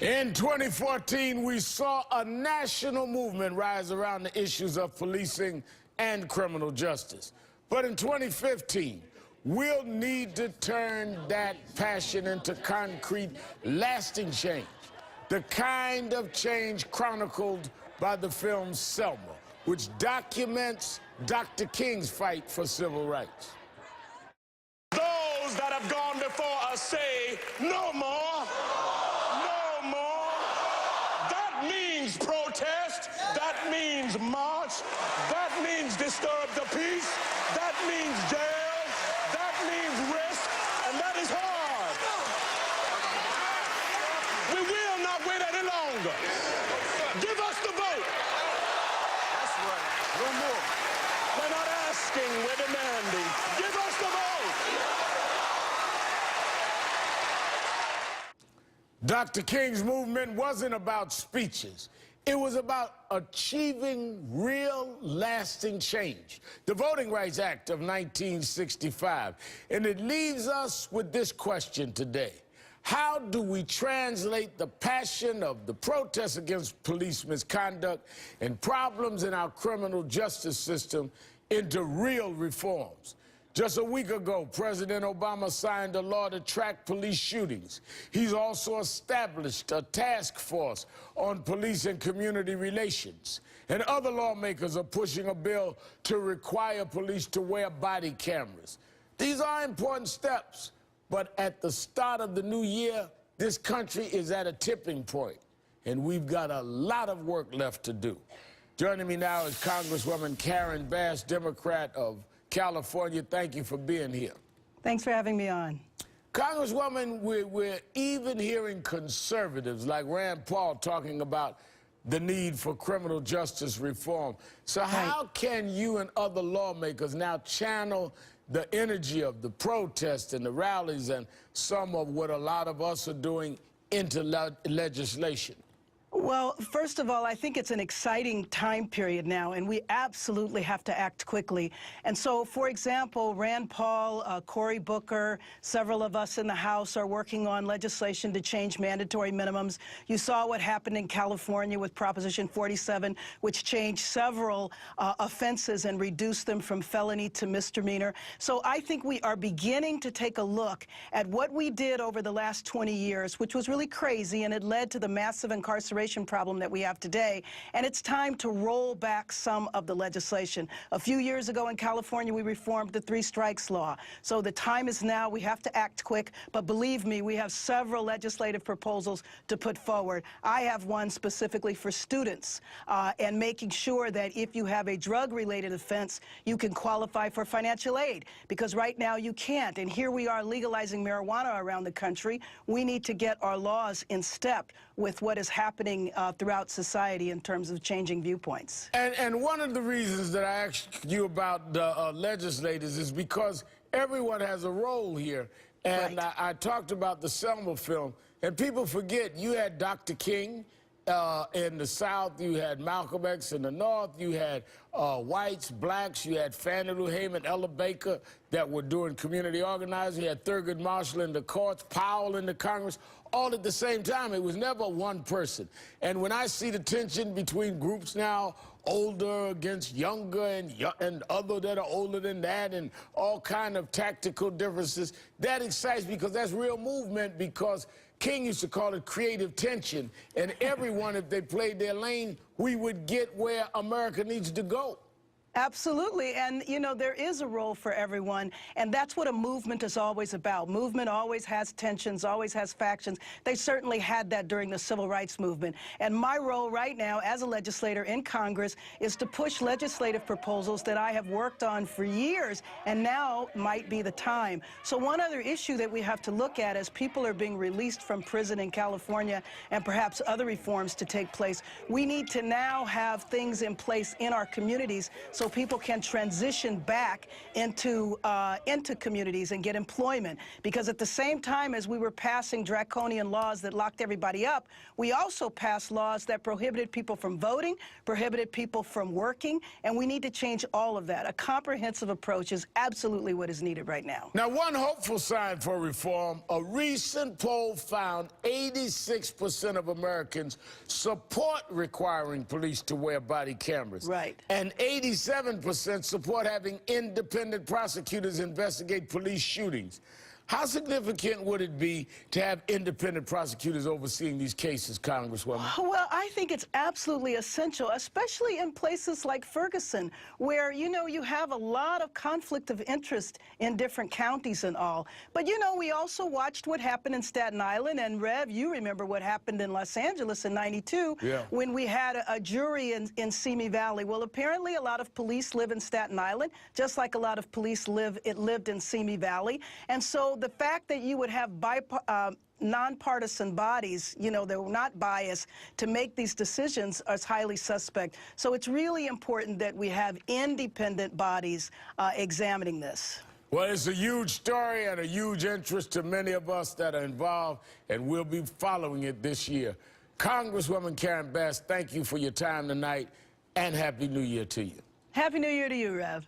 In 2014, we saw a national movement rise around the issues of policing and criminal justice. But in 2015, we'll need to turn that passion into concrete, lasting change, the kind of change chronicled by the film Selma, which documents Dr. King's fight for civil rights. Those that have gone before us say, no more, no more. That means protest, that means march, that means disturb the peace, that means jail, that means risk, and that is hard. We will not wait any longer. Give us the vote. That's right, no more. We're not asking, we're demanding. Give us the vote. Dr. King's movement wasn't about speeches. It was about achieving real, lasting change. The Voting Rights Act of 1965. And it leaves us with this question today. How do we translate the passion of the protests against police misconduct and problems in our criminal justice system into real reforms? Just a week ago, President Obama signed a law to track police shootings. He's also established a task force on police and community relations. And other lawmakers are pushing a bill to require police to wear body cameras. These are important steps, but at the start of the new year, this country is at a tipping point, and we've got a lot of work left to do. Joining me now is Congresswoman Karen Bass, Democrat of California. Thank you for being here. Thanks for having me on. Congresswoman, we're even hearing conservatives like Rand Paul talking about the need for criminal justice reform. So how can you and other lawmakers now channel the energy of the protests and the rallies and some of what a lot of us are doing into legislation? Well, first of all, I think it's an exciting time period now, and we absolutely have to act quickly. And so, for example, Rand Paul, Cory Booker, several of us in the House are working on legislation to change mandatory minimums. You saw what happened in California with Proposition 47, which changed several offenses and reduced them from felony to misdemeanor. So I think we are beginning to take a look at what we did over the last 20 years, which was really crazy, and it led to the massive incarceration problem that we have today, and it's time to roll back some of the legislation. A few years ago in California, we reformed the 3 strikes law. So the time is now. We have to act quick, but believe me, we have several legislative proposals to put forward. I have one specifically for students and making sure that if you have a drug-related offense, you can qualify for financial aid, because right now you can't. And here we are legalizing marijuana around the country. We need to get our laws in step with what is happening throughout society in terms of changing viewpoints. And one of the reasons that I asked you about the legislators is because everyone has a role here. And Right. I talked about the Selma film, and people forget you had Dr. King in the South, you had Malcolm X in the North, you had whites, blacks, you had Fannie Lou Hamer, Ella Baker that were doing community organizing, you had Thurgood Marshall in the courts, Powell in the Congress, all at the same time. It was never one person. And when I see the tension between groups now, older against younger and other that are older than that, and all kind of tactical differences, that excites me because that's real movement, because King used to call it creative tension, and everyone, if they played their lane, we would get where America needs to go. Absolutely. And, you know, there is a role for everyone, and that's what a movement is always about. Movement always has tensions, always has factions. They certainly had that during the Civil Rights Movement. And my role right now as a legislator in Congress is to push legislative proposals that I have worked on for years, and now might be the time. So one other issue that we have to look at as people are being released from prison in California and perhaps other reforms to take place, we need to now have things in place in our communities so people can transition back into communities and get employment. Because at the same time as we were passing draconian laws that locked everybody up, we also passed laws that prohibited people from voting, prohibited people from working, and we need to change all of that. A comprehensive approach is absolutely what is needed right now. Now, one hopeful sign for reform, a recent poll found 86% of Americans support requiring police to wear body cameras. Right. And 87% support having independent prosecutors investigate police shootings. How significant would it be to have independent prosecutors overseeing these cases, Congresswoman? Well, I think it's absolutely essential, especially in places like Ferguson, where, you know, you have a lot of conflict of interest in different counties and all. But, you know, we also watched what happened in Staten Island, and Rev, you remember what happened in Los Angeles in '92 when we had a jury in Simi Valley. Well, apparently a lot of police live in Staten Island, just like a lot of police lived in Simi Valley. And so the fact that you would have nonpartisan bodies, you know, that were not biased to make these decisions is highly suspect. So it's really important that we have independent bodies examining this. Well, it's a huge story and a huge interest to many of us that are involved, and we'll be following it this year. Congresswoman Karen Bass, thank you for your time tonight, and Happy New Year to you. Happy New Year to you, Rev.